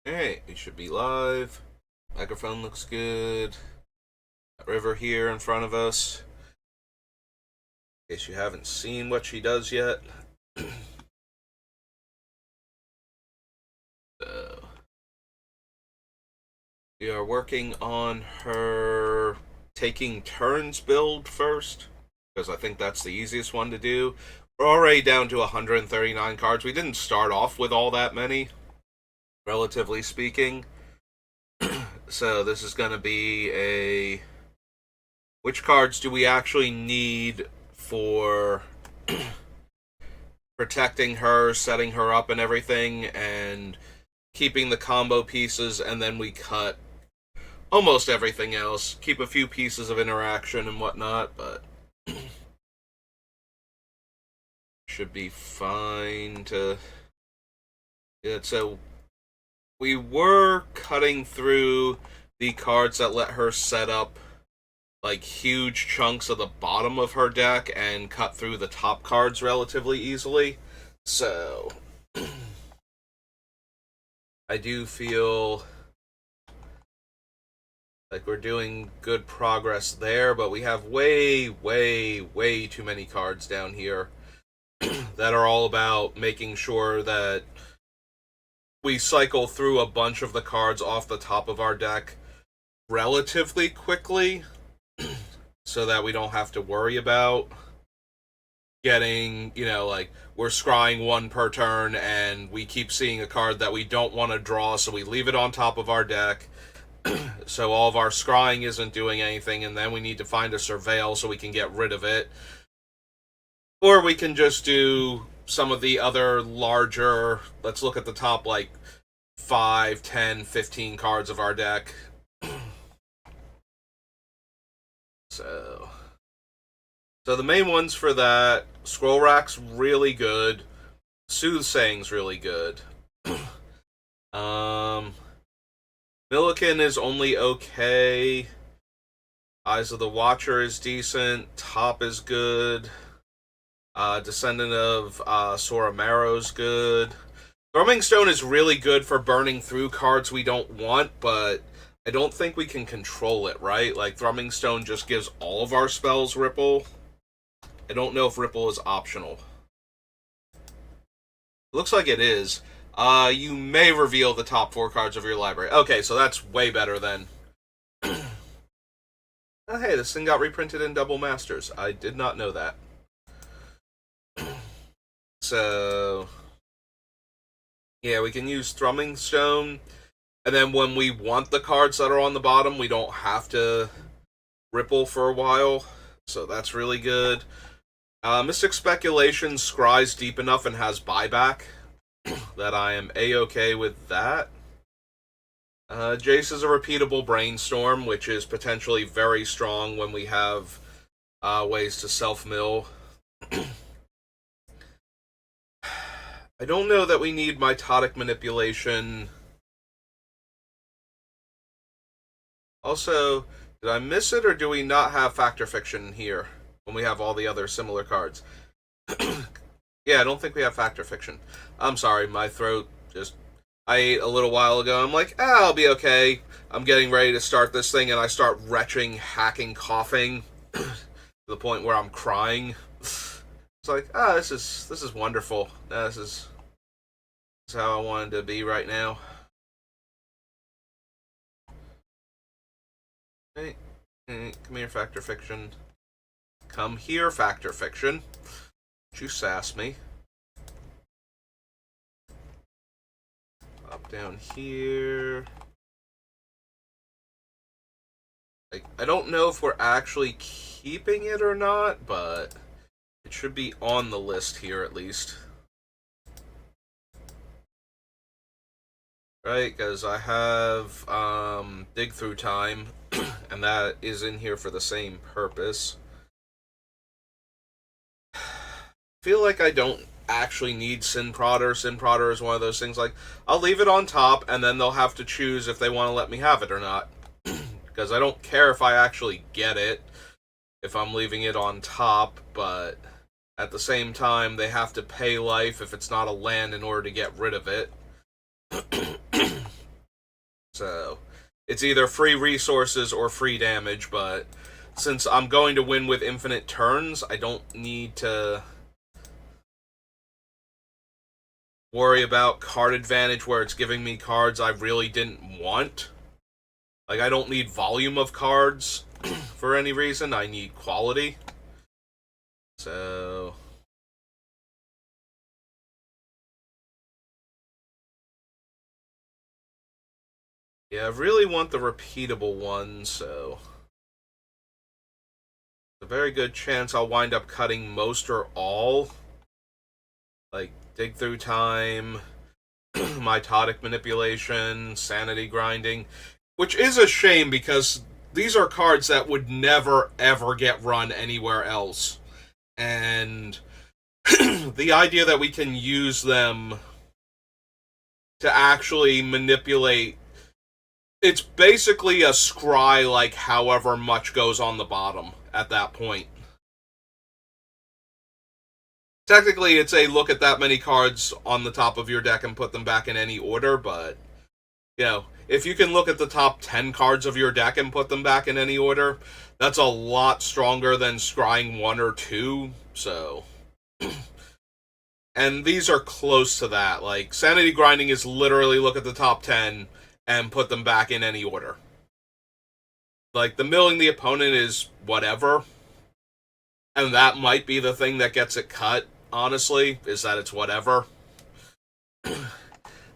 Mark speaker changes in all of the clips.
Speaker 1: Alright, we should be live. Microphone looks good. Got River here in front of us. In case you haven't seen what she does yet. So, we are working on her taking turns build first, because I think that's the easiest one to do. We're already down to 139 cards. We didn't start off with all that many, relatively speaking. So this is going to be a... Which cards do we actually need for protecting her, setting her up and everything, and keeping the combo pieces, and then we cut almost everything else. Keep a few pieces of interaction and whatnot, but should be fine to... Yeah, so we were cutting through the cards that let her set up like huge chunks of the bottom of her deck and cut through the top cards relatively easily. So I do feel like we're doing good progress there, but we have way too many cards down here that are all about making sure that we cycle through a bunch of the cards off the top of our deck relatively quickly so that we don't have to worry about getting, like, we're scrying one per turn and we keep seeing a card that we don't want to draw, so we leave it on top of our deck. So all of our scrying isn't doing anything, and then we need to find a surveil so we can get rid of it. Or we can just do some of the other larger, let's look at the top, like, 5, 10, 15 cards of our deck. So the main ones for that, Scroll Rack's really good. Soothsaying's really good. Milliken is only okay. Eyes of the Watcher is decent. Top is good. Descendant of Soramaro's good. Thrumming Stone is really good for burning through cards we don't want, but I don't think we can control it, right? Like, Thrumming Stone just gives all of our spells Ripple. I don't know if Ripple is optional. It looks like it is. You may reveal the top 4 cards of your library. Okay, so that's way better then. Oh, hey, this thing got reprinted in Double Masters. I did not know that. So, yeah, we can use Thrumming Stone, and then when we want the cards that are on the bottom, we don't have to Ripple for a while. So that's really good. Mystic Speculation scries deep enough and has buyback that I am A-okay with that. Jace is a repeatable Brainstorm, which is potentially very strong when we have ways to self-mill. I don't know that we need Mitotic Manipulation. Also, did I miss it, or do we not have Fact or Fiction here when we have all the other similar cards? Yeah, I don't think we have Fact or Fiction. I'm sorry, my throat just... I ate a little while ago. I'm like, I'll be okay. I'm getting ready to start this thing, and I start retching, hacking, coughing to the point where I'm crying. It's like, this is wonderful. This is how I wanted to be right now. Hey, come here, Fact or Fiction. Come here, Fact or Fiction. Don't you sass me. Up down here. Like, I don't know if we're actually keeping it or not, but it should be on the list here at least. Right, because I have Dig Through Time, and that is in here for the same purpose. I feel like I don't actually need Sin Prodder. Sin Prodder is one of those things, like, I'll leave it on top, and then they'll have to choose if they want to let me have it or not. Because I don't care if I actually get it, if I'm leaving it on top, but at the same time, they have to pay life if it's not a land in order to get rid of it. So it's either free resources or free damage, but since I'm going to win with infinite turns, I don't need to worry about card advantage where it's giving me cards I really didn't want. Like, I don't need volume of cards for any reason. I need quality. So yeah, I really want the repeatable one, so a very good chance I'll wind up cutting most or all. Like, Dig Through Time, Mitotic Manipulation, Sanity Grinding, which is a shame because these are cards that would never ever get run anywhere else. And the idea that we can use them to actually manipulate, it's basically a scry, like however much goes on the bottom at that point. Technically, it's a look at that many cards on the top of your deck and put them back in any order, but, you know, if you can look at the top 10 cards of your deck and put them back in any order, that's a lot stronger than scrying 1 or 2, so. And these are close to that. Like, Sanity Grinding is literally look at the top 10 and put them back in any order. Like, the milling the opponent is whatever. And that might be the thing that gets it cut, honestly, is that it's whatever.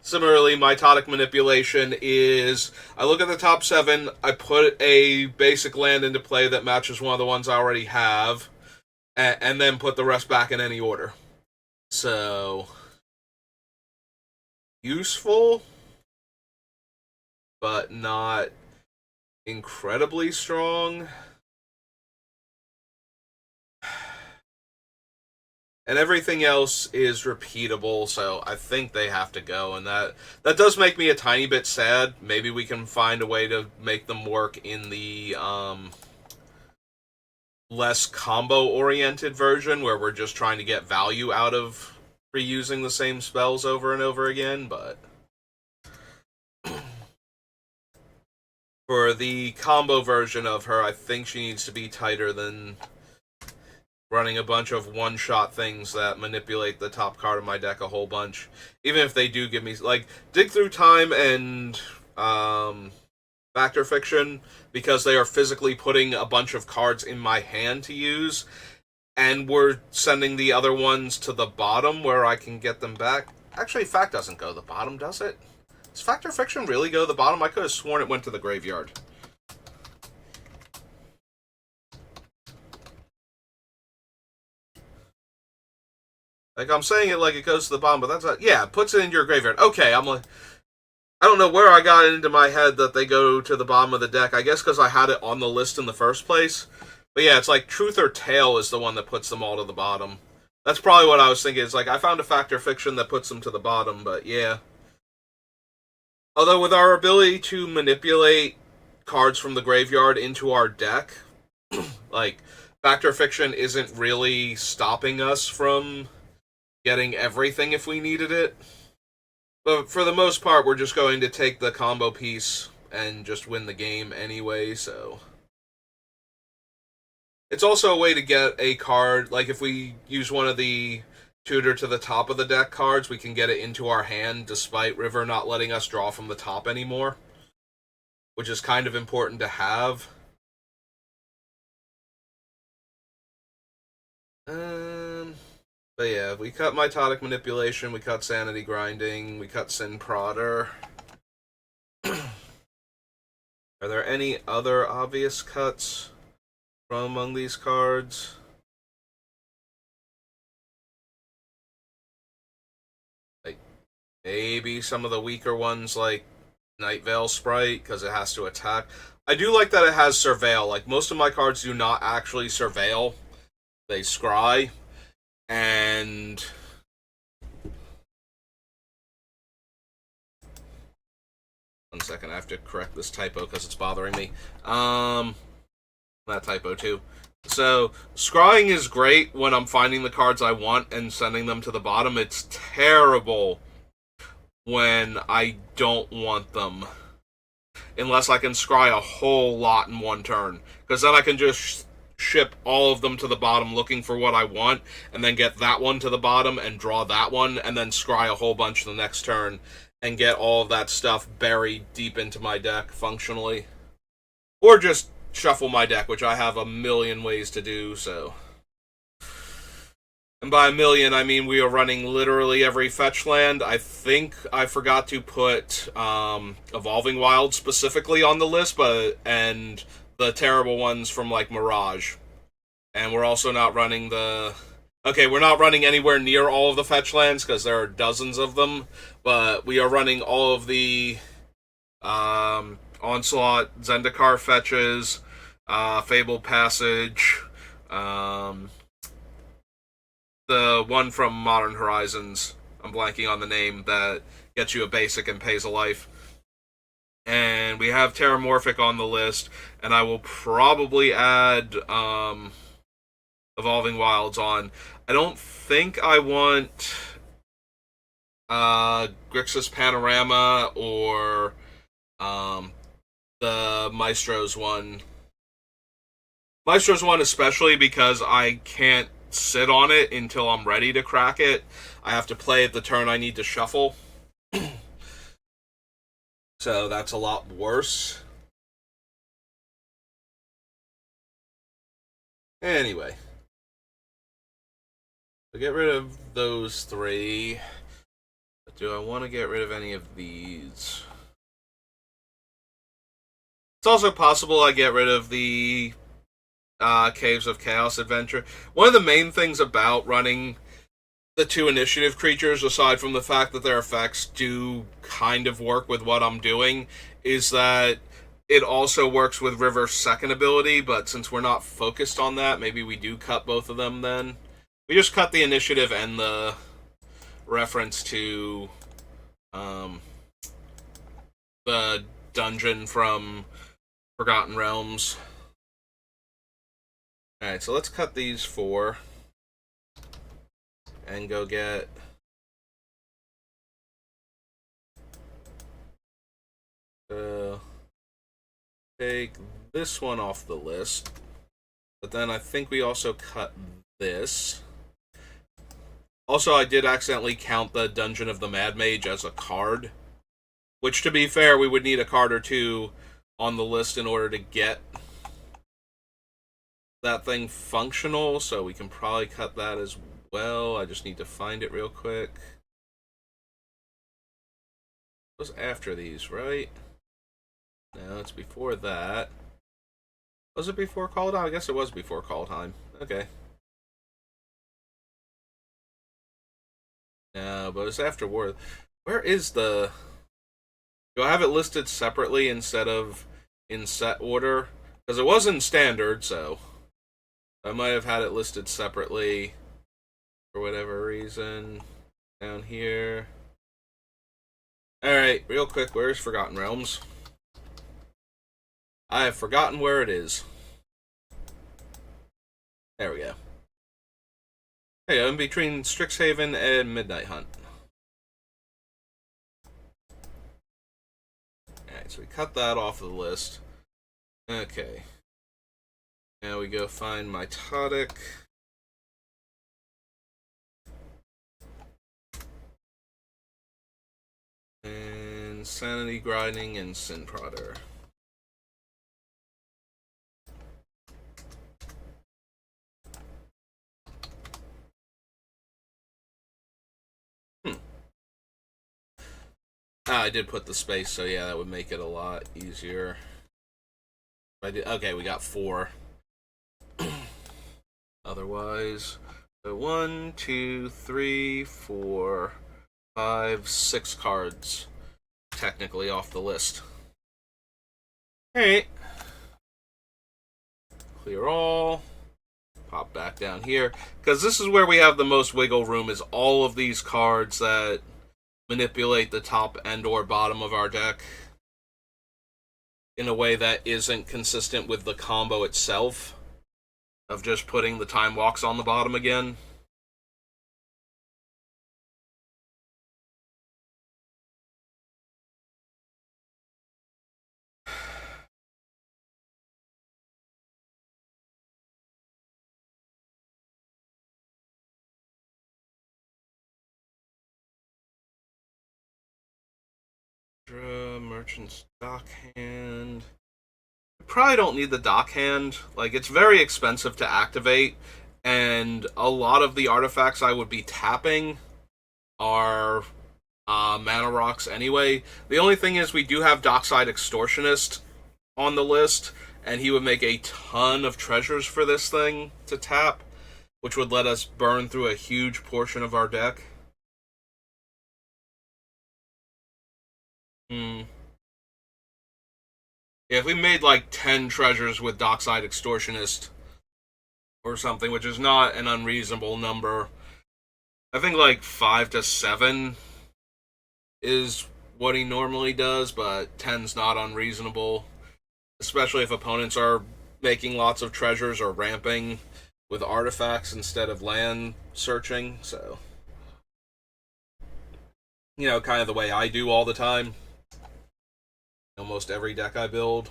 Speaker 1: Similarly, Mitotic Manipulation is, I look at the top 7, I put a basic land into play that matches one of the ones I already have, and then put the rest back in any order. So, useful, but not incredibly strong. And everything else is repeatable, so I think they have to go, and that does make me a tiny bit sad. Maybe we can find a way to make them work in the less combo-oriented version, where we're just trying to get value out of reusing the same spells over and over again, but for the combo version of her, I think she needs to be tighter than running a bunch of one-shot things that manipulate the top card of my deck a whole bunch. Even if they do give me, like, Dig Through Time and Fact or Fiction, because they are physically putting a bunch of cards in my hand to use, and we're sending the other ones to the bottom where I can get them back. Actually, Fact doesn't go to the bottom, does it? Does Fact or Fiction really go to the bottom? I could have sworn it went to the graveyard. Like, I'm saying it like it goes to the bottom, but that's not... Yeah, it puts it into your graveyard. Okay, I'm like... I don't know where I got it into my head that they go to the bottom of the deck. I guess because I had it on the list in the first place. But yeah, it's like Truth or Tale is the one that puts them all to the bottom. That's probably what I was thinking. It's like, I found a Fact or Fiction that puts them to the bottom, but yeah. Although with our ability to manipulate cards from the graveyard into our deck, like, Fact or Fiction isn't really stopping us from getting everything if we needed it. But for the most part, we're just going to take the combo piece and just win the game anyway, so. It's also a way to get a card, like if we use one of the tutor to the top of the deck cards, we can get it into our hand despite River not letting us draw from the top anymore, which is kind of important to have. But yeah, we cut Mitotic Manipulation, we cut Sanity Grinding, we cut Sin Prodder. Are there any other obvious cuts from among these cards? Like, maybe some of the weaker ones like Night Veil Sprite, because it has to attack. I do like that it has Surveil. Like, most of my cards do not actually Surveil. They scry. And one second, I have to correct this typo because it's bothering me. That typo too. So, scrying is great when I'm finding the cards I want and sending them to the bottom. It's terrible when I don't want them. unless I can scry a whole lot in one turn. Because then I can just ship all of them to the bottom looking for what I want, and then get that one to the bottom and draw that one, and then scry a whole bunch the next turn, and get all of that stuff buried deep into my deck functionally. Or just shuffle my deck, which I have a million ways to do, so. And by a million, I mean we are running literally every fetch land. I think I forgot to put Evolving Wild specifically on the list, and the terrible ones from, like, Mirage. And we're also not running the... Okay, we're not running anywhere near all of the fetch lands, because there are dozens of them, but we are running all of the Onslaught, Zendikar fetches, Fabled Passage, the one from Modern Horizons, I'm blanking on the name, that gets you a basic and pays a life. And we have Terramorphic on the list, and I will probably add Evolving Wilds on. I don't think I want Grixis Panorama or the Maestro's one. Maestro's one especially because I can't sit on it until I'm ready to crack it. I have to play it the turn I need to shuffle. So that's a lot worse. Anyway. So get rid of those three. But do I want to get rid of any of these? It's also possible I get rid of the Caves of Chaos adventure. One of the main things about running the 2 initiative creatures, aside from the fact that their effects do kind of work with what I'm doing, is that it also works with River's second ability, but since we're not focused on that, maybe we do cut both of them then. We just cut the initiative and the reference to the dungeon from Forgotten Realms. Alright, so let's cut these 4 and go get take this one off the list, but then I think we also cut this. Also, I did accidentally count the Dungeon of the Mad Mage as a card, which, to be fair, we would need a card or 2 on the list in order to get that thing functional, so we can probably cut that as well. I just need to find it real quick. It was after these, right? No, it's before that. Was it before Kaldheim? I guess it was before Kaldheim. Okay. No, but it's after War. Where is the... Do I have it listed separately instead of in set order? Because it was in standard, so... I might have had it listed separately for whatever reason. Down here. Alright, real quick, where's Forgotten Realms? I have forgotten where it is. There we go. There you go, in between Strixhaven and Midnight Hunt. Alright, so we cut that off the list. Okay. Now we go find Mitotic. And Sanity Grinding and Sin Prodder. I did put the space, so yeah, that would make it a lot easier. Okay, we got 4. Otherwise, so 1, 2, 3, 4, 5, 6 cards technically off the list. Alright. Clear all. Pop back down here. Because this is where we have the most wiggle room, is all of these cards that manipulate the top and or bottom of our deck in a way that isn't consistent with the combo itself of just putting the Time Walks on the bottom again. Merchant's Dockhand. Probably don't need the Dockhand. Like, it's very expensive to activate, and a lot of the artifacts I would be tapping are mana rocks anyway. The only thing is we do have Dockside Extortionist on the list, and he would make a ton of treasures for this thing to tap, which would let us burn through a huge portion of our deck. Yeah, if we made like 10 treasures with Dockside Extortionist or something, which is not an unreasonable number, I think like 5 to 7 is what he normally does, but 10's not unreasonable, especially if opponents are making lots of treasures or ramping with artifacts instead of land searching. So, kind of the way I do all the time. Almost every deck I build.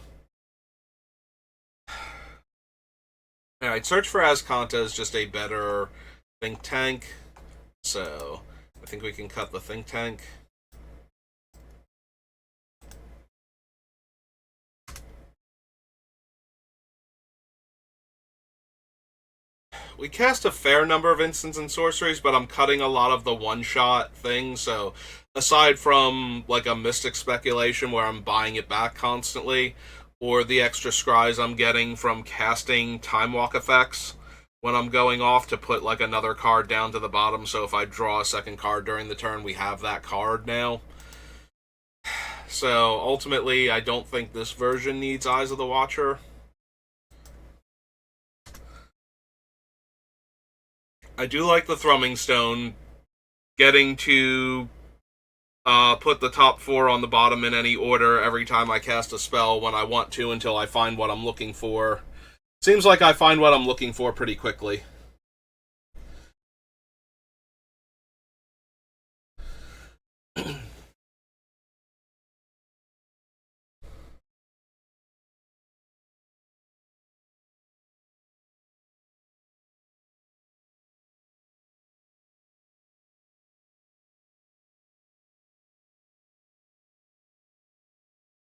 Speaker 1: Alright, Search for Azcanta is just a better think tank, so I think we can cut the think tank. We cast a fair number of instants and sorceries, but I'm cutting a lot of the one-shot things, so aside from like a Mystic Speculation where I'm buying it back constantly, or the extra scries I'm getting from casting Time Walk effects when I'm going off to put like another card down to the bottom, so if I draw a second card during the turn, we have that card now. So ultimately, I don't think this version needs Eyes of the Watcher. I do like the Thrumming Stone. Getting to put the top 4 on the bottom in any order every time I cast a spell when I want to until I find what I'm looking for. Seems like I find what I'm looking for pretty quickly.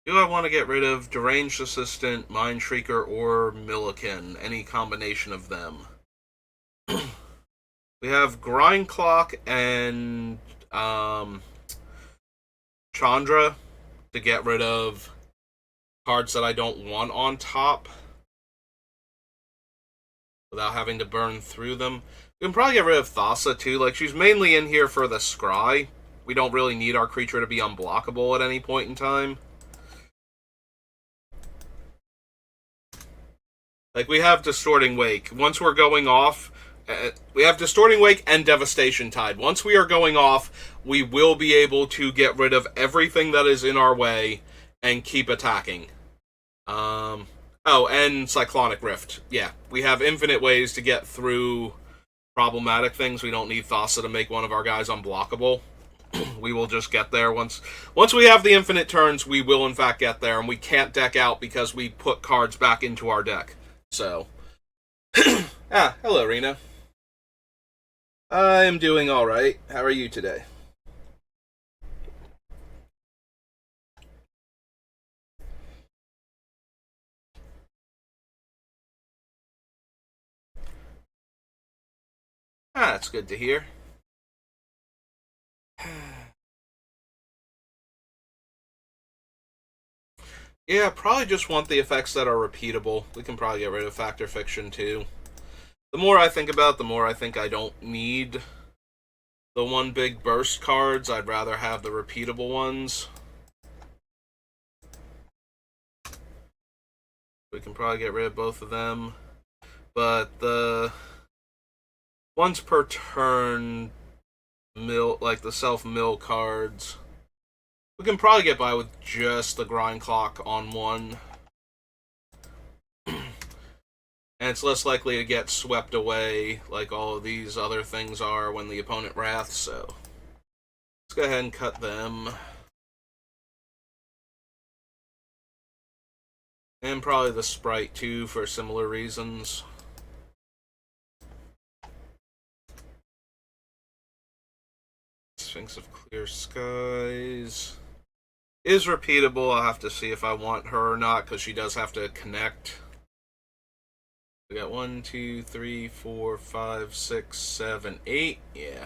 Speaker 1: Do I want to get rid of Deranged Assistant, Mind Shrieker, or Milliken? Any combination of them. We have Grind Clock and Chandra to get rid of cards that I don't want on top without having to burn through them. We can probably get rid of Thassa too. Like, she's mainly in here for the scry. We don't really need our creature to be unblockable at any point in time. Like, we have Distorting Wake. Once we're going off, we have Distorting Wake and Devastation Tide. Once we are going off, we will be able to get rid of everything that is in our way and keep attacking. Oh, and Cyclonic Rift. Yeah, we have infinite ways to get through problematic things. We don't need Thassa to make one of our guys unblockable. We will just get there once we have the infinite turns. We will in fact get there, and we can't deck out because we put cards back into our deck. So, hello, Rena. I'm doing all right. How are you today? That's good to hear. Yeah, probably just want the effects that are repeatable. We can probably get rid of Factor Fiction too. The more I think about it, the more I think I don't need the one big burst cards. I'd rather have the repeatable ones. We can probably get rid of both of them. But the once per turn like the self-mill cards, we can probably get by with just the Grind Clock on one. And it's less likely to get swept away like all of these other things are when the opponent wraths, so let's go ahead and cut them. And probably the Sprite too for similar reasons. Sphinx of Clear Skies. is repeatable. I'll have to see if I want her or not, because she does have to connect. We got 1, 2, 3, 4, 5, 6, 7, 8. Yeah.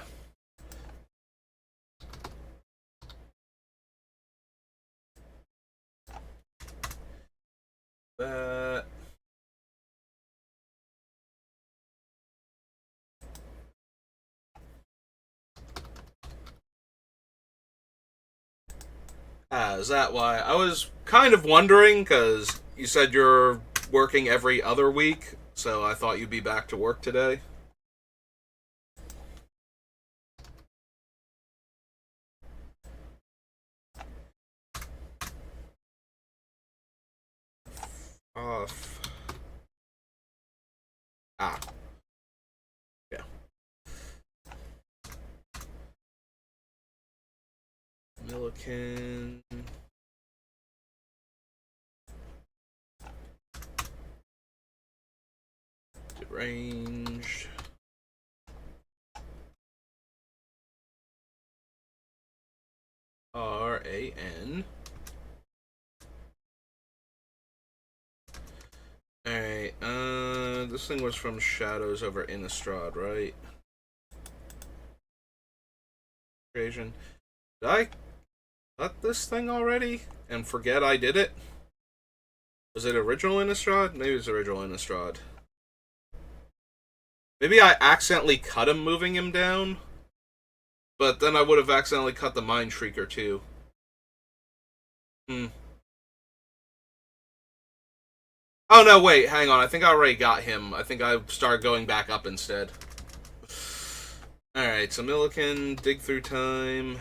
Speaker 1: That. Is that why? I was kind of wondering, because you said you're working every other week, so I thought you'd be back to work today. Off. Ah. Yeah. Milliken. Deranged. RAN. Alright, this thing was from Shadows over Innistrad, right? Creation. Did I cut this thing already and forget I did it? Was it original Innistrad? Maybe it was original Innistrad. Maybe I accidentally cut him moving him down, but then I would have accidentally cut the Mind Shrieker too. Oh no, wait, hang on. I think I already got him. I think I started going back up instead. Alright, so Milliken, Dig Through Time.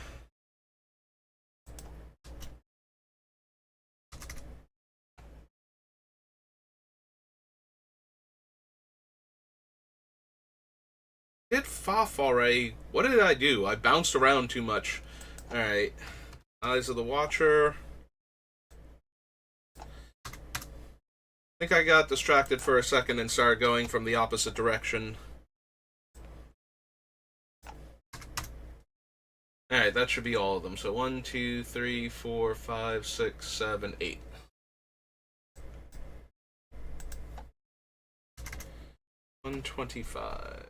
Speaker 1: Did Foff already? What did I do? I bounced around too much. Alright. Eyes of the Watcher. I think I got distracted for a second and started going from the opposite direction. Alright, that should be all of them. So 1, 2, 3, 4, 5, 6, 7, 8. $125.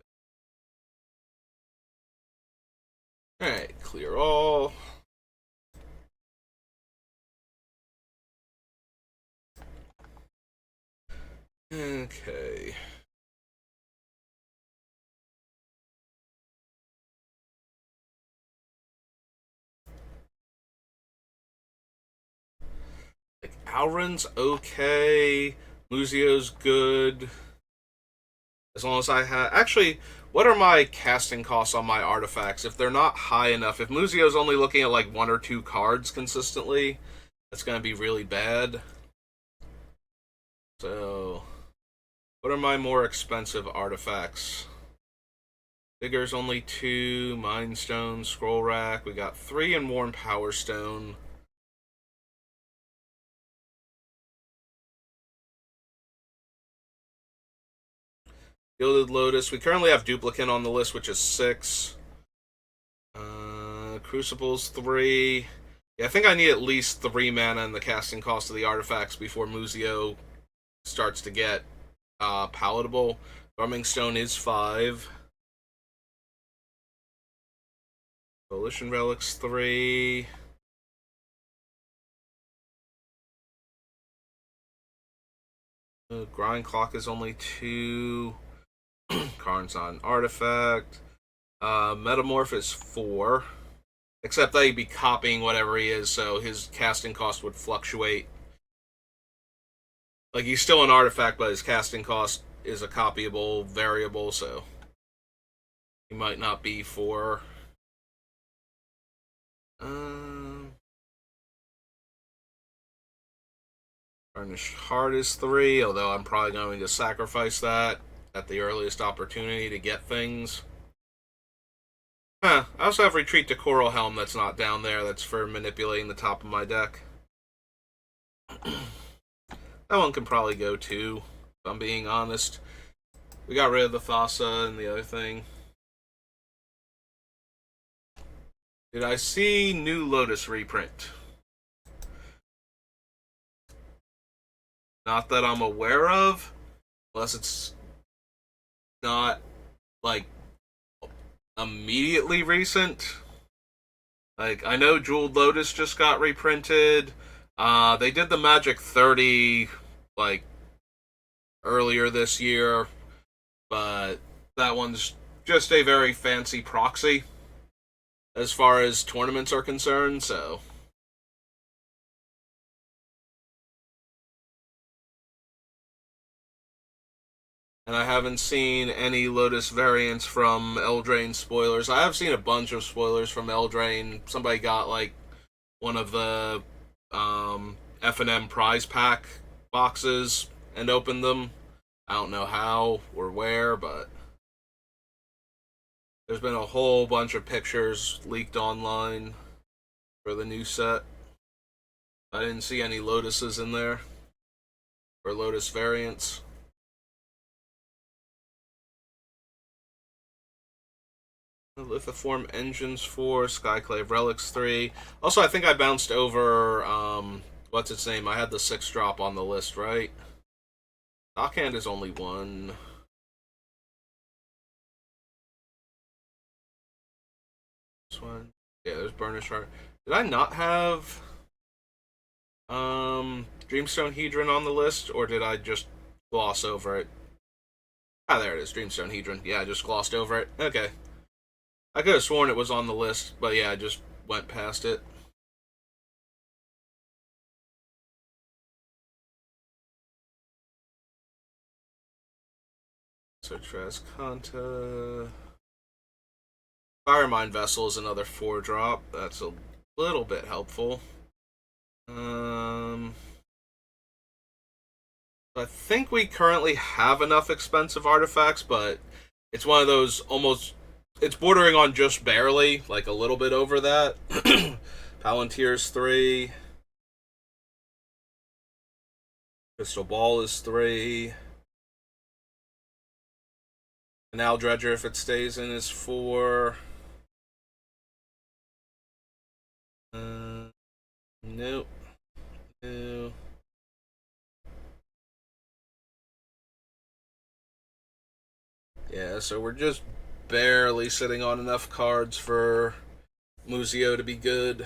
Speaker 1: Alright, clear all. Okay. Like, Alrund's okay. Muzio's good. As long as I have... Actually, what are my casting costs on my artifacts? If they're not high enough, if Muzio's only looking at like 1 or 2 cards consistently, that's going to be really bad. So, what are my more expensive artifacts? Digger's only 2, Mind Stone, Scroll Rack. We got 3 in Worn Power Stone. Gilded Lotus. We currently have Duplicant on the list, which is 6. Crucibles 3. Yeah, I think I need at least 3 mana in the casting cost of the artifacts before Muzio starts to get palatable. Drumming Stone is 5. Coalition Relics 3. Grind Clock is only 2. Karn's not an artifact. Metamorph is 4. Except that he'd be copying whatever he is, so his casting cost would fluctuate. Like, he's still an artifact, but his casting cost is a copyable variable, so he might not be 4. Tarnished Heart is 3, although I'm probably going to sacrifice that at the earliest opportunity to get things. I also have Retreat to Coral Helm that's not down there. That's for manipulating the top of my deck. That one can probably go too, if I'm being honest. We got rid of the Thassa and the other thing. Did I see New Lotus reprint? Not that I'm aware of, unless it's not like immediately recent. Like I know Jeweled Lotus just got reprinted. They did the Magic 30 like earlier this year, but that one's just a very fancy proxy as far as tournaments are concerned. So, and I haven't seen any Lotus variants from Eldraine spoilers. I have seen a bunch of spoilers from Eldraine. Somebody got like one of the F&M prize pack boxes and opened them. I don't know how or where, but there's been a whole bunch of pictures leaked online for the new set. I didn't see any Lotuses in there or Lotus variants. Lithiform Engines 4, Skyclave Relics 3. Also, I think I bounced over, what's its name? I had the 6 drop on the list, right? Dockhand is only one. This one. Yeah, there's Burnish Heart. Did I not have, Dreamstone Hedron on the list, or did I just gloss over it? Ah, there it is, Dreamstone Hedron. Yeah, I just glossed over it. Okay. I could have sworn it was on the list, but yeah, I just went past it. So Kanta. Firemind Vessel is another 4 drop. That's a little bit helpful. Um, I think we currently have enough expensive artifacts, but it's one of those almost. It's bordering on just barely, like a little bit over that. Palantir's 3. Crystal Ball is 3. Canal Dredger, if it stays in, is 4. Nope. No. Yeah, so we're just barely sitting on enough cards for Muzio to be good.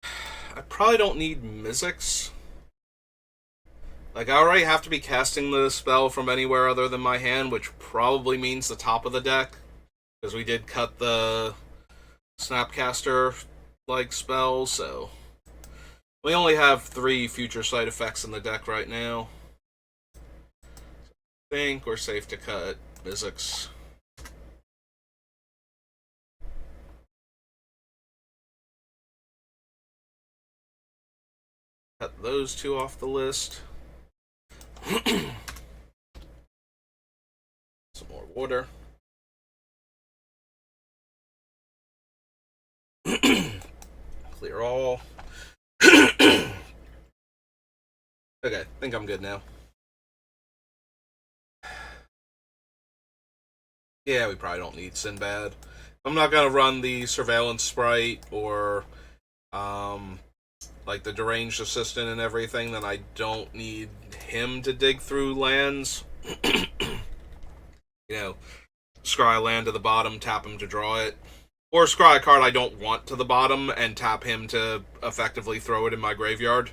Speaker 1: I probably don't need Mizzix. Like, I already have to be casting the spell from anywhere other than my hand, which probably means the top of the deck. Because we did cut the Snapcaster like spell, so. We only have 3 future sight effects in the deck right now. I think we're safe to cut Mizzix. Cut those 2 off the list. Some more water. Clear all. Okay, I think I'm good now. Yeah, we probably don't need Sinbad. I'm not gonna run the surveillance sprite or um like the deranged assistant and everything. Then I don't need him to dig through lands. You know, scry land to the bottom, tap him to draw it, or scry a card I don't want to the bottom and tap him to effectively throw it in my graveyard.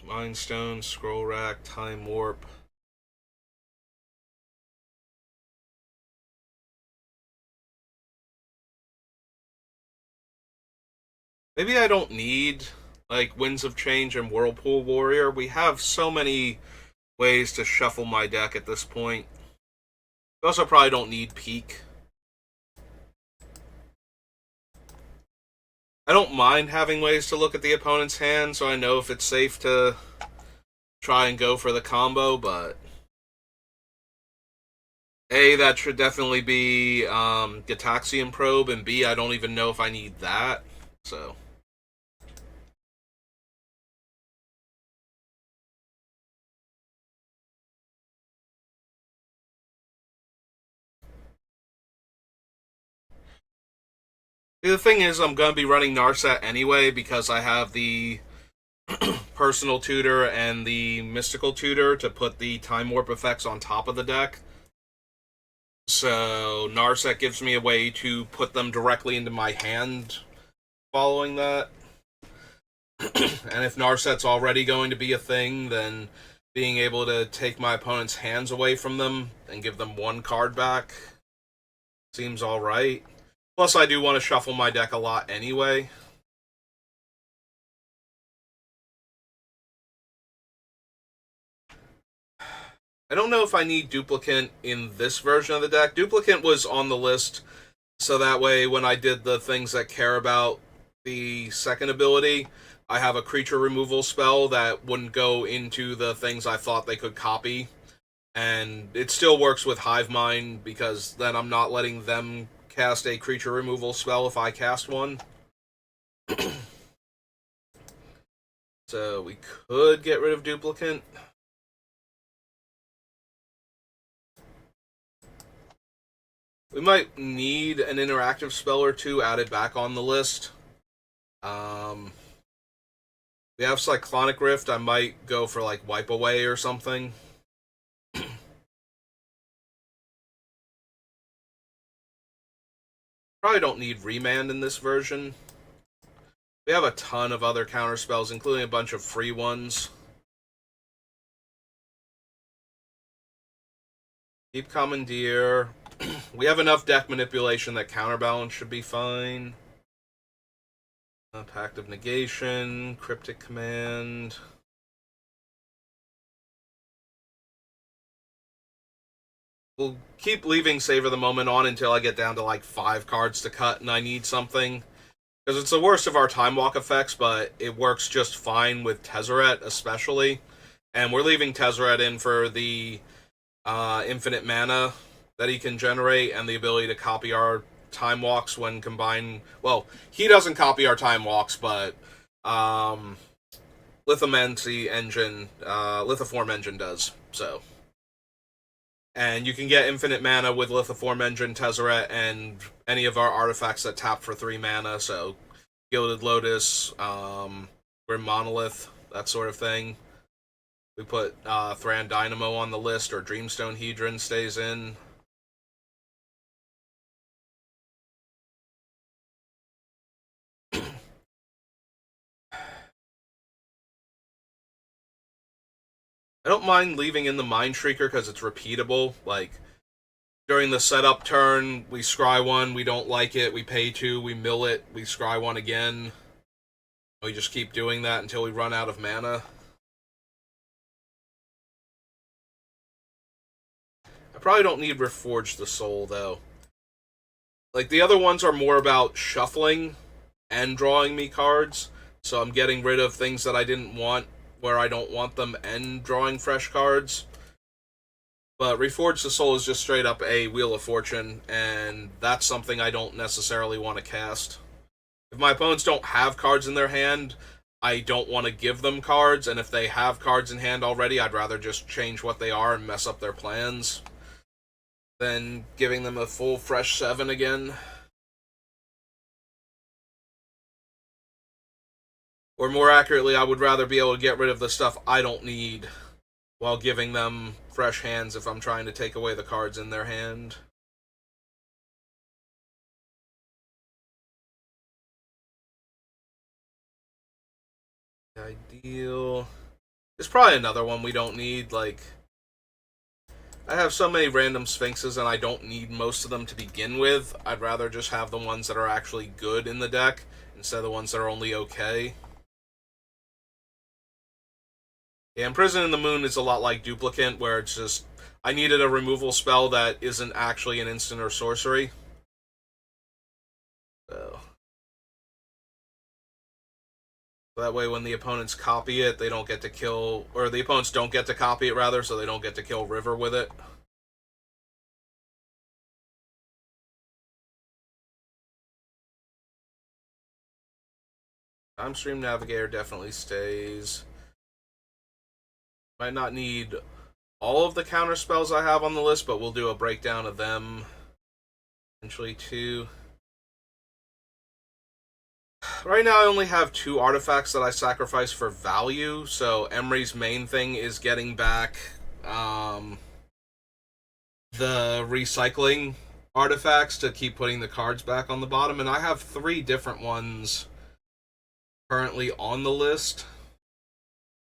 Speaker 1: Mind Stone, Scroll Rack, Time Warp. Maybe I don't need like Winds of Change and Whirlpool Warrior. We have so many ways to shuffle my deck at this point. We also probably don't need Peak. I don't mind having ways to look at the opponent's hand, so I know if it's safe to try and go for the combo, but A, that should definitely be Gitaxian Probe, and B, I don't even know if I need that. So. The thing is, I'm going to be running Narset anyway because I have the personal tutor and the mystical tutor to put the time warp effects on top of the deck. So Narset gives me a way to put them directly into my hand following that. And if Narset's already going to be a thing, then being able to take my opponent's hands away from them and give them one card back seems alright. Plus, I do want to shuffle my deck a lot anyway. I don't know if I need Duplicant in this version of the deck. Duplicant was on the list, so that way when I did the things that care about the second ability, I have a creature removal spell that wouldn't go into the things I thought they could copy. And it still works with Hive Mind because then I'm not letting them cast a creature removal spell if I cast one. So we could get rid of Duplicant. We might need an interactive spell or two added back on the list. We have Cyclonic Rift. I might go for like Wipe Away or something. Probably don't need Remand in this version. We have a ton of other counter spells, including a bunch of free ones. Deep Commandeer. We have enough deck manipulation that Counterbalance should be fine. Pact of Negation, Cryptic Command. We'll keep leaving Savor the Moment on until I get down to like 5 cards to cut and I need something. Because it's the worst of our Time Walk effects, but it works just fine with Tezzeret especially. And we're leaving Tezzeret in for the infinite mana that he can generate and the ability to copy our time walks when combined. Well, he doesn't copy our time walks, but Lithomancy engine, Lithoform engine does. So, and you can get infinite mana with Lithoform engine, Tezzeret, and any of our artifacts that tap for 3 mana. So, Gilded Lotus, Grim Monolith, that sort of thing. We put Thran Dynamo on the list, or Dreamstone Hedron stays in. I don't mind leaving in the Mind Shrieker because it's repeatable. Like, during the setup turn, we scry one, we don't like it, we pay 2, we mill it, we scry one again. We just keep doing that until we run out of mana. I probably don't need Reforge the Soul, though. Like, the other ones are more about shuffling and drawing me cards, so I'm getting rid of things that I didn't want where I don't want them and drawing fresh cards. But Reforge the Soul is just straight up a Wheel of Fortune, and that's something I don't necessarily want to cast. If my opponents don't have cards in their hand, I don't want to give them cards, and if they have cards in hand already, I'd rather just change what they are and mess up their plans than giving them a full fresh 7 again. Or more accurately, I would rather be able to get rid of the stuff I don't need while giving them fresh hands if I'm trying to take away the cards in their hand. Ideal. There's probably another one we don't need. Like, I have so many random Sphinxes and I don't need most of them to begin with. I'd rather just have the ones that are actually good in the deck instead of the ones that are only okay. Yeah, Imprison in the Moon is a lot like Duplicant, where it's just, I needed a removal spell that isn't actually an instant or sorcery. So that way when the opponents copy it, they don't get to kill, or the opponents don't get to copy it rather, so they don't get to kill River with it. Time Stream Navigator definitely stays. Might not need all of the counter spells I have on the list, but we'll do a breakdown of them eventually too. right now I only have 2 artifacts that I sacrifice for value, so Emery's main thing is getting back the recycling artifacts to keep putting the cards back on the bottom, and I have 3 different ones currently on the list,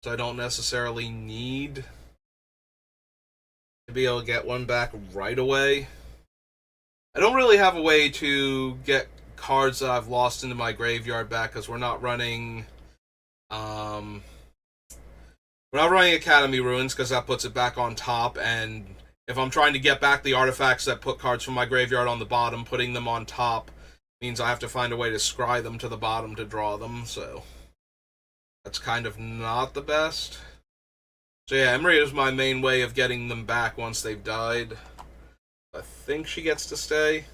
Speaker 1: so I don't necessarily need to be able to get one back right away. I don't really have a way to get cards that I've lost into my graveyard back because we're not running Academy Ruins because that puts it back on top, and if I'm trying to get back the artifacts that put cards from my graveyard on the bottom, putting them on top means I have to find a way to scry them to the bottom to draw them, so that's kind of not the best. So yeah, Emery is my main way of getting them back once they've died. I think she gets to stay.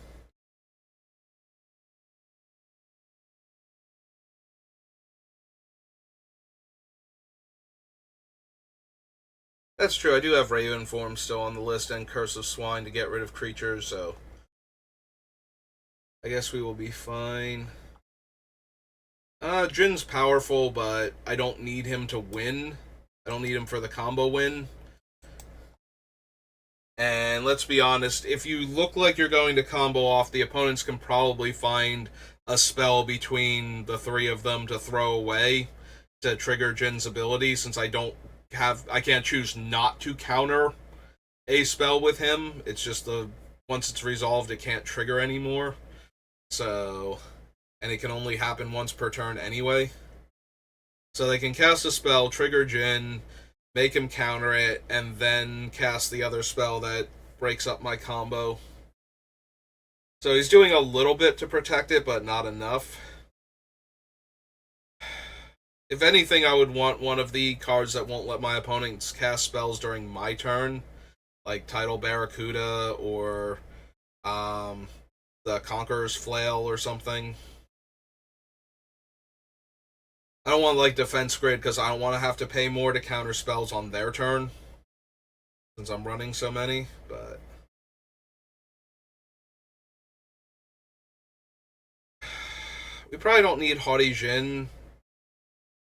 Speaker 1: That's true, I do have Raven Form still on the list and Curse of Swine to get rid of creatures, so I guess we will be fine. Jin's powerful, but I don't need him to win. I don't need him for the combo win. And let's be honest, if you look like you're going to combo off, the opponents can probably find a spell between the 3 of them to throw away to trigger Jin's ability, since I can't choose not to counter a spell with him. It's just once it's resolved, it can't trigger anymore. So, and it can only happen once per turn anyway. So they can cast a spell, trigger Jin, make him counter it, and then cast the other spell that breaks up my combo. So he's doing a little bit to protect it, but not enough. If anything, I would want one of the cards that won't let my opponents cast spells during my turn, like Tidal Barracuda or the Conqueror's Flail or something. I don't want like Defense Grid because I don't want to have to pay more to counter spells on their turn, since I'm running so many, but we probably don't need Haughty Jin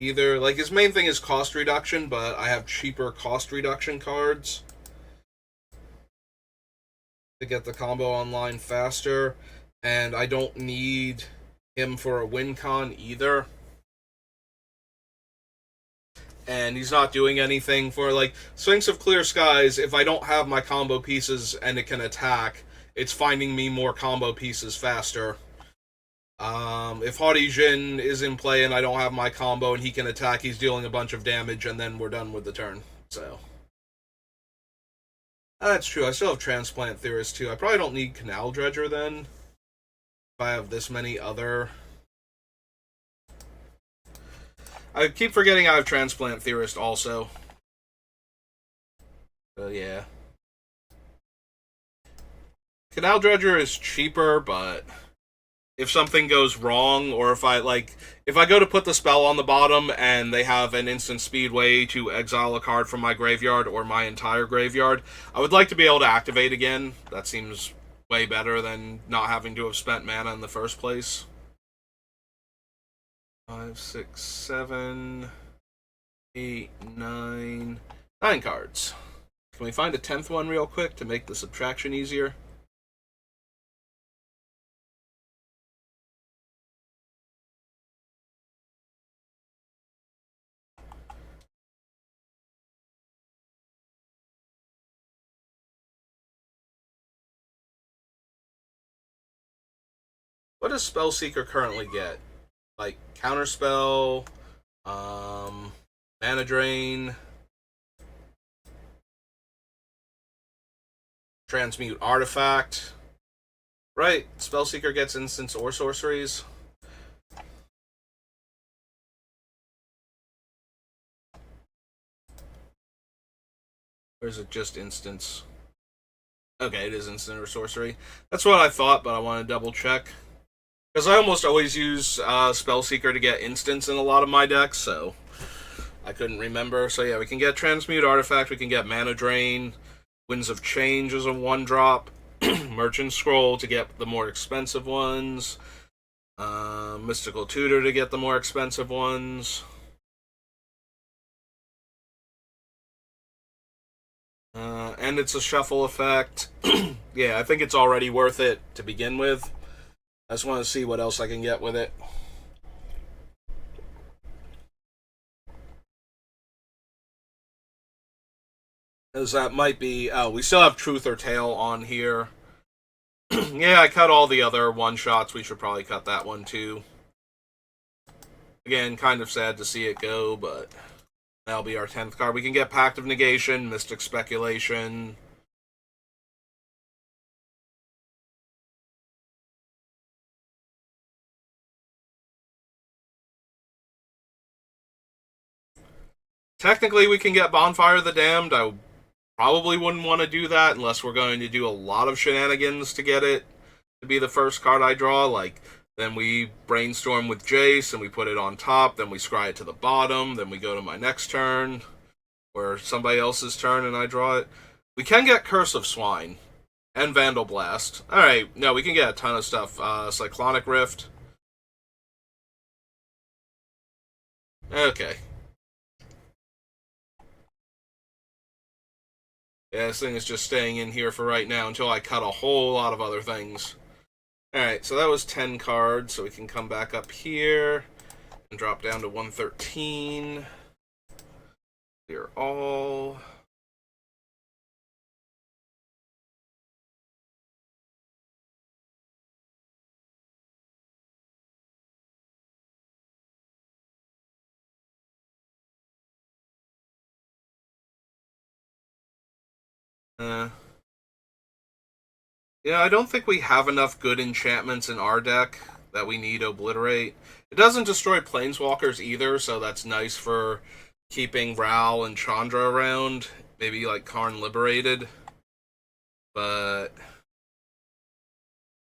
Speaker 1: either. Like, his main thing is cost reduction, but I have cheaper cost reduction cards to get the combo online faster, and I don't need him for a win con either. And he's not doing anything for, like, Sphinx of Clear Skies. If I don't have my combo pieces and it can attack, it's finding me more combo pieces faster. If Haughty Jin is in play and I don't have my combo and he can attack, he's dealing a bunch of damage, and then we're done with the turn. So that's true. I still have Transplant Theorist too. I probably don't need Canal Dredger then, if I have this many other. I keep forgetting I have Transplant Theorist also. So yeah. Canal Dredger is cheaper, but if something goes wrong, or if I go to put the spell on the bottom and they have an instant speed way to exile a card from my graveyard or my entire graveyard, I would like to be able to activate again. That seems way better than not having to have spent mana in the first place. 5, 6, 7, 8, 9. 9 cards. Can we find a 10th one real quick to make the subtraction easier? What does Spellseeker currently get? Like, Counterspell, Mana Drain, Transmute Artifact. Right, Spellseeker gets instants or sorceries. Or is it just instants? Okay, it is instant or sorcery. That's what I thought, but I want to double check. Because I almost always use Spellseeker to get instants in a lot of my decks, so I couldn't remember. So yeah, we can get Transmute Artifact, we can get Mana Drain, Winds of Change as a 1-drop, Merchant Scroll to get the more expensive ones. Mystical Tutor to get the more expensive ones. And it's a shuffle effect. Yeah, I think it's already worth it to begin with. I just want to see what else I can get with it. As that might be... Oh, we still have Truth or Tale on here. Yeah, I cut all the other one-shots. We should probably cut that one, too. Again, kind of sad to see it go, but... That'll be our 10th card. We can get Pact of Negation, Mystic Speculation. Technically, we can get Bonfire of the Damned. I probably wouldn't want to do that unless we're going to do a lot of shenanigans to get it to be the first card I draw. Like, then we brainstorm with Jace and we put it on top, then we scry it to the bottom, then we go to my next turn, or somebody else's turn and I draw it. We can get Curse of Swine and Vandal Blast. Alright, no, we can get a ton of stuff. Cyclonic Rift. Okay. Yeah, this thing is just staying in here for right now until I cut a whole lot of other things. Alright, so that was 10 cards, so we can come back up here and drop down to 113. Clear all. Yeah, I don't think we have enough good enchantments in our deck that we need to obliterate. It doesn't destroy planeswalkers either, so that's nice for keeping Ral and Chandra around. Maybe like Karn Liberated. But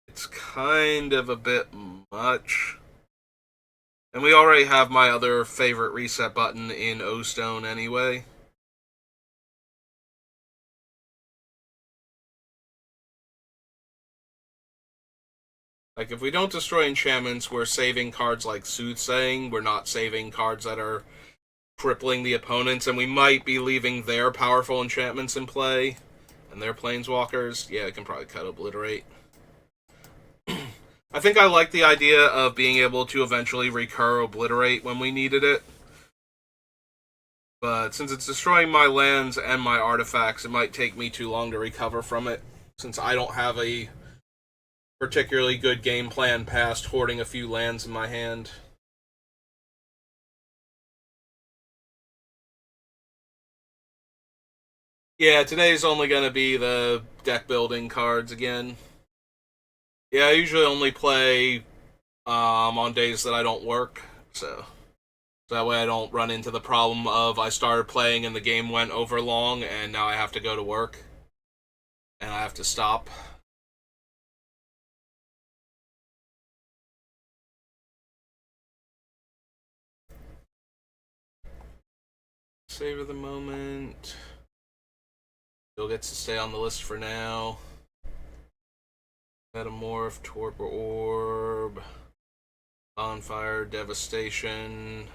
Speaker 1: it's kind of a bit much. And we already have my other favorite reset button in O-Stone anyway. Like, if we don't destroy enchantments, we're saving cards like Soothsaying. We're not saving cards that are crippling the opponents, and we might be leaving their powerful enchantments in play, and their planeswalkers. Yeah, I can probably cut Obliterate. I think I like the idea of being able to eventually recur Obliterate when we needed it. But since it's destroying my lands and my artifacts, it might take me too long to recover from it, since I don't have a particularly good game plan past hoarding a few lands in my hand. Yeah, today's only going to be the deck building cards again. Yeah, I usually only play on days that I don't work, so that way I don't run into the problem of I started playing and the game went over long and now I have to go to work and I have to stop. Savor the moment. Still gets to stay on the list for now. Metamorph, Torpor Orb, Bonfire, Devastation.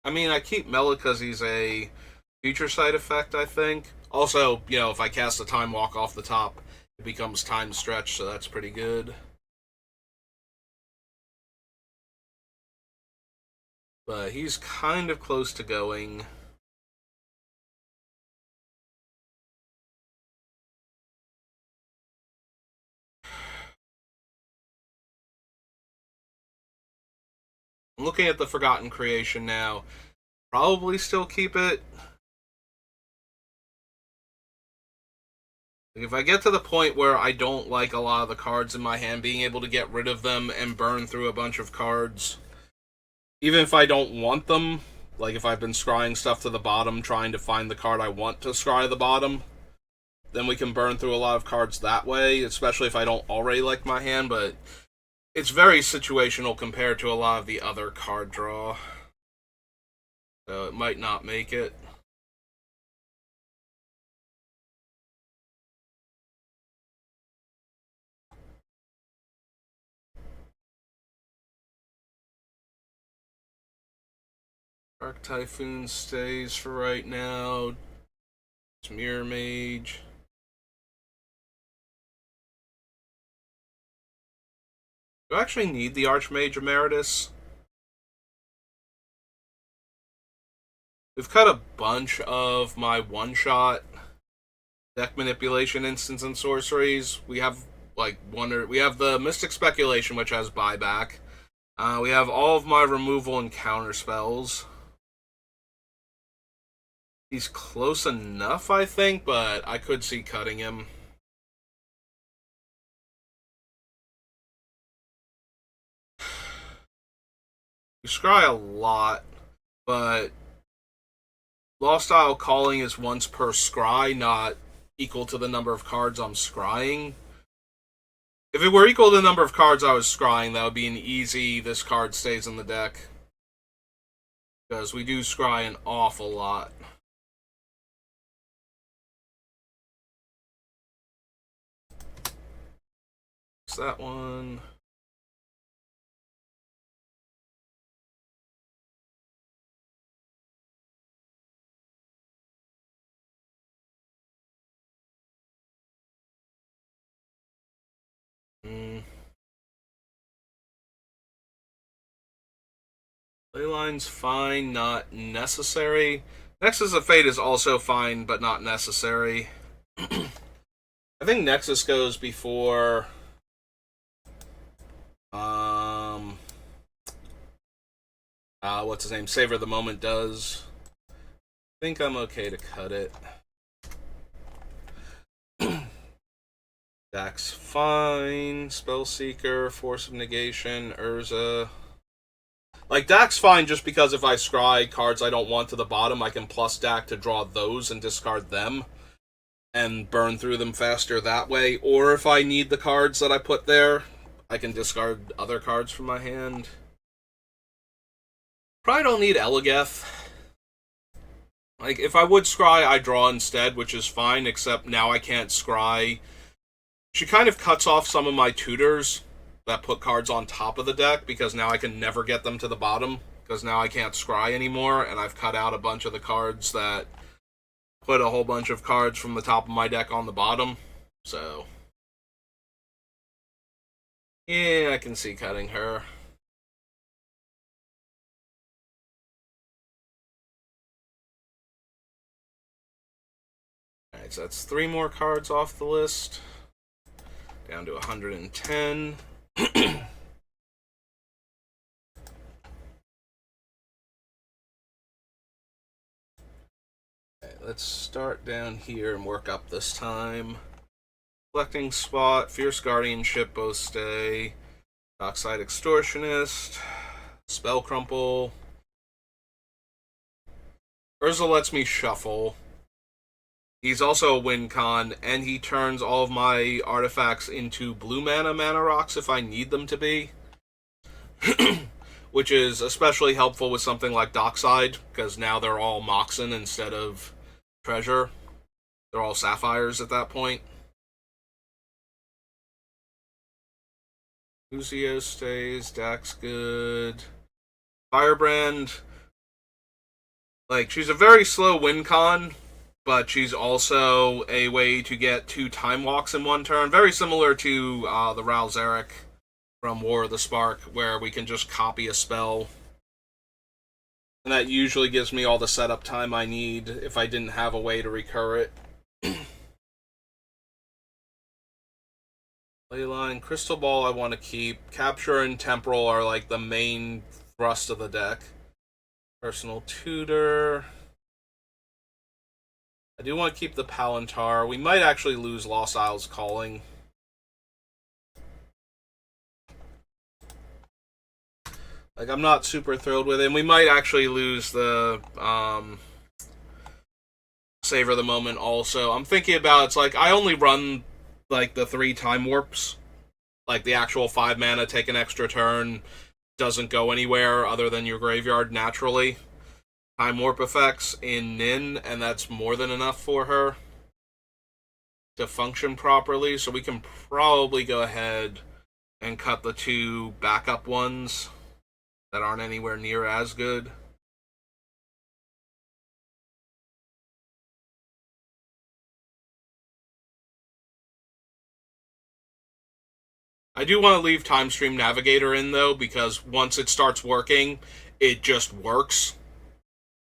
Speaker 1: I mean, I keep Mela because he's a future sight effect, I think. Also, you know, if I cast a Time Walk off the top, it becomes Time Stretch, so that's pretty good. But he's kind of close to going. I'm looking at the Forgotten Creation now. Probably still keep it. If I get to the point where I don't like a lot of the cards in my hand, being able to get rid of them and burn through a bunch of cards, even if I don't want them, like if I've been scrying stuff to the bottom, trying to find the card I want to scry the bottom, then we can burn through a lot of cards that way, especially if I don't already like my hand, but it's very situational compared to a lot of the other card draw. So it might not make it. Dark Typhoon stays for right now. It's Mirror Mage. Do I actually need the Archmage Emeritus? We've cut a bunch of my one-shot deck manipulation instants and sorceries. We have we have the Mystic Speculation, which has buyback. We have all of my removal and counter spells. He's close enough, I think, but I could see cutting him. You scry a lot, but Lost Isle Calling is once per scry, not equal to the number of cards I'm scrying. If it were equal to the number of cards I was scrying, that would be an easy, this card stays in the deck. Because we do scry an awful lot. It's that one. Leyline's fine, not necessary. Nexus of Fate is also fine, but not necessary. I think Nexus goes before... what's his name? Savor the Moment does. I think I'm okay to cut it. Dax fine. Spellseeker, Force of Negation, Urza. Like, Dax fine just because if I scry cards I don't want to the bottom, I can plus Dax to draw those and discard them. And burn through them faster that way. Or if I need the cards that I put there, I can discard other cards from my hand. Probably don't need Eligeth. Like, if I would scry, I draw instead, which is fine, except now I can't scry. She kind of cuts off some of my tutors that put cards on top of the deck, because now I can never get them to the bottom, because now I can't scry anymore, and I've cut out a bunch of the cards that put a whole bunch of cards from the top of my deck on the bottom. So, yeah, I can see cutting her. Alright, so that's 3 more cards off the list. Down to 110. Okay, let's start down here and work up this time. Collecting Spot, Fierce Guardianship both stay. Dockside Extortionist, Spell Crumple. Urza lets me shuffle. He's also a win con, and he turns all of my artifacts into blue mana rocks if I need them to be. Which is especially helpful with something like Dockside, because now they're all Moxen instead of Treasure. They're all Sapphires at that point. Lucio stays, Dax good. Firebrand, like, she's a very slow win con, but she's also a way to get 2 time walks in one turn. Very similar to the Ral Zarek from War of the Spark, where we can just copy a spell. And that usually gives me all the setup time I need if I didn't have a way to recur it. Leyline, Crystal Ball I want to keep. Capture and Temporal are like the main thrust of the deck. Personal Tutor. I do want to keep the Palantar. We might actually lose Lost Isles Calling. Like, I'm not super thrilled with it. And we might actually lose the Savor the Moment also. I'm thinking about, it's like, I only run like the 3 time warps. Like, the actual 5 mana, take an extra turn, doesn't go anywhere other than your graveyard naturally. Time Warp effects in Nin, and that's more than enough for her to function properly, so we can probably go ahead and cut the two backup ones that aren't anywhere near as good. I do want to leave Time Stream Navigator in though, because once it starts working, it just works.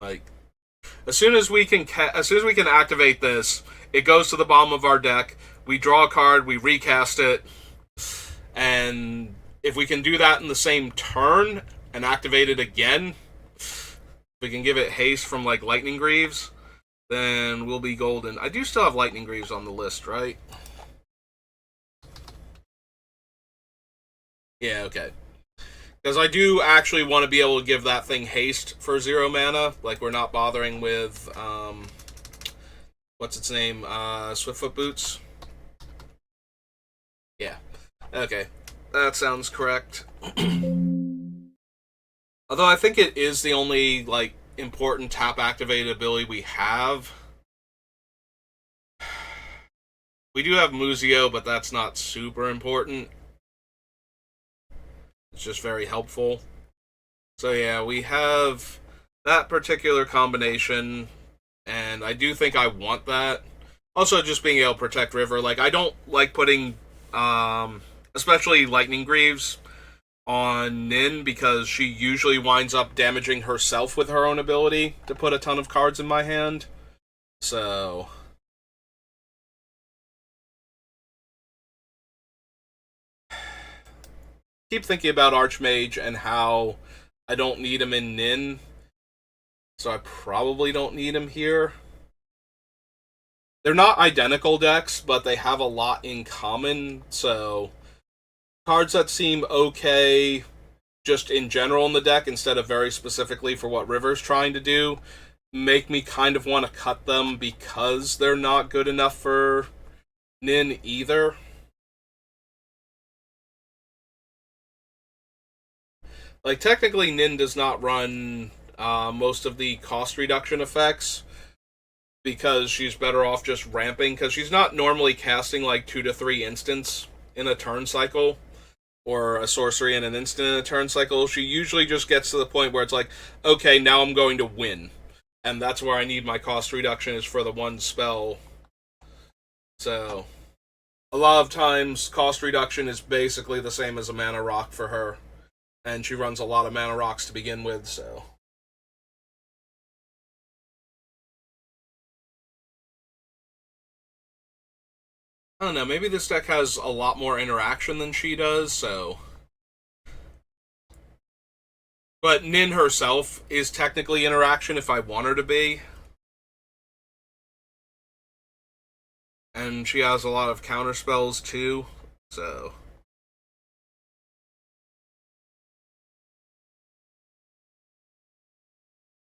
Speaker 1: Like as soon as we can activate this, it goes to the bottom of our deck. We draw a card, we recast it, and if we can do that in the same turn and activate it again, we can give it haste from like Lightning Greaves, then we'll be golden. I do still have Lightning Greaves on the list, right? Yeah, okay. Because I do actually want to be able to give that thing haste for 0 mana. Like, we're not bothering with, what's its name? Swiftfoot Boots? Yeah. Okay. That sounds correct. Although I think it is the only, like, important tap-activated ability we have. We do have Muzio, but that's not super important. It's just very helpful. So yeah, we have that particular combination, and I do think I want that. Also, just being able to protect River. Like, I don't like putting, especially Lightning Greaves on Nin, because she usually winds up damaging herself with her own ability to put a ton of cards in my hand. So keep thinking about Archmage and how I don't need him in Nin, so I probably don't need him here. They're not identical decks, but they have a lot in common, so cards that seem okay just in general in the deck instead of very specifically for what River's trying to do make me kind of want to cut them because they're not good enough for Nin either. Like, technically, Nin does not run most of the cost reduction effects because she's better off just ramping, because she's not normally casting like 2 to 3 instants in a turn cycle, or a sorcery and an instant in a turn cycle. She usually just gets to the point where it's like, okay, now I'm going to win. And that's where I need my cost reduction, is for the one spell. So, a lot of times, cost reduction is basically the same as a mana rock for her. And she runs a lot of mana rocks to begin with, so. I don't know, maybe this deck has a lot more interaction than she does, so. But Nin herself is technically interaction if I want her to be. And she has a lot of counter spells too, so.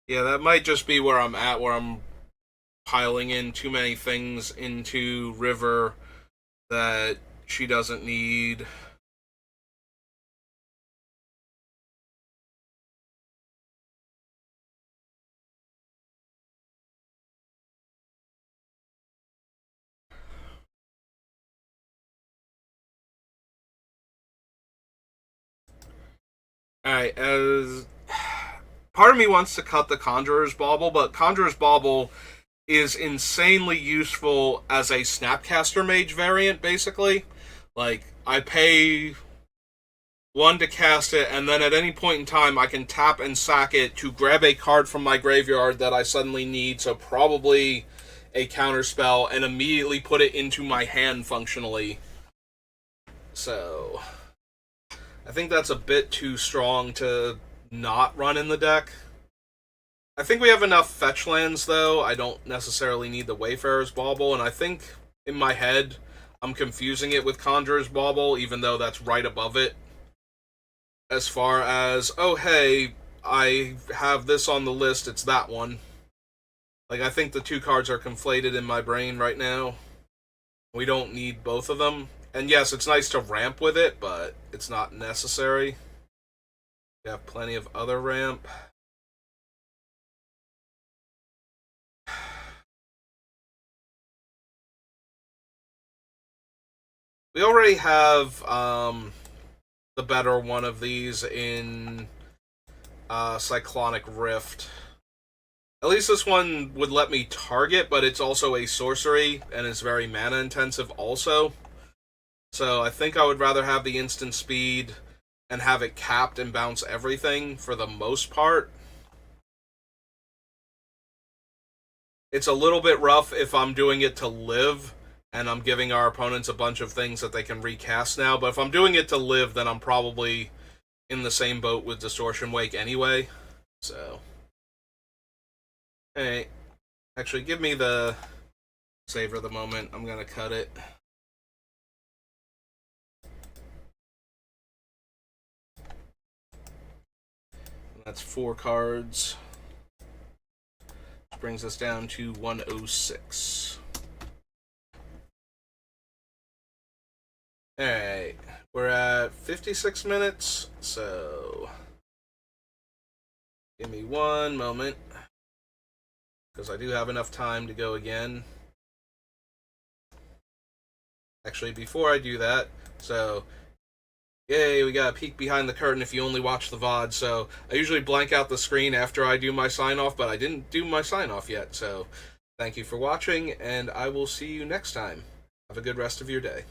Speaker 1: Yeah, that might just be where I'm at, where I'm piling in too many things into River that she doesn't need. Alright, as part of me wants to cut the Conjurer's Bauble, but Conjurer's Bauble is insanely useful as a Snapcaster Mage variant, basically. Like, I pay 1 to cast it, and then at any point in time, I can tap and sack it to grab a card from my graveyard that I suddenly need, so probably a counterspell, and immediately put it into my hand functionally. So, I think that's a bit too strong to not run in the deck. I think we have enough fetch lands, though. I don't necessarily need the Wayfarer's Bauble, and I think, in my head, I'm confusing it with Conjurer's Bauble, even though that's right above it. As far as, oh hey, I have this on the list, it's that one. Like, I think the two cards are conflated in my brain right now. We don't need both of them. And yes, it's nice to ramp with it, but it's not necessary. We have plenty of other ramp. We already have the better one of these in Cyclonic Rift. At least this one would let me target, but it's also a sorcery, and is very mana intensive also. So I think I would rather have the instant speed and have it capped and bounce everything for the most part. It's a little bit rough if I'm doing it to live, and I'm giving our opponents a bunch of things that they can recast now, but if I'm doing it to live, then I'm probably in the same boat with Distortion Wake anyway. So, hey, actually, give me the savor the moment. I'm gonna cut it. That's 4 cards. Which brings us down to 106. Alright, we're at 56 minutes, so give me one moment, because I do have enough time to go again. Actually, before I do that, so, yay, we got a peek behind the curtain if you only watch the VOD, so I usually blank out the screen after I do my sign-off, but I didn't do my sign-off yet, so thank you for watching, and I will see you next time. Have a good rest of your day.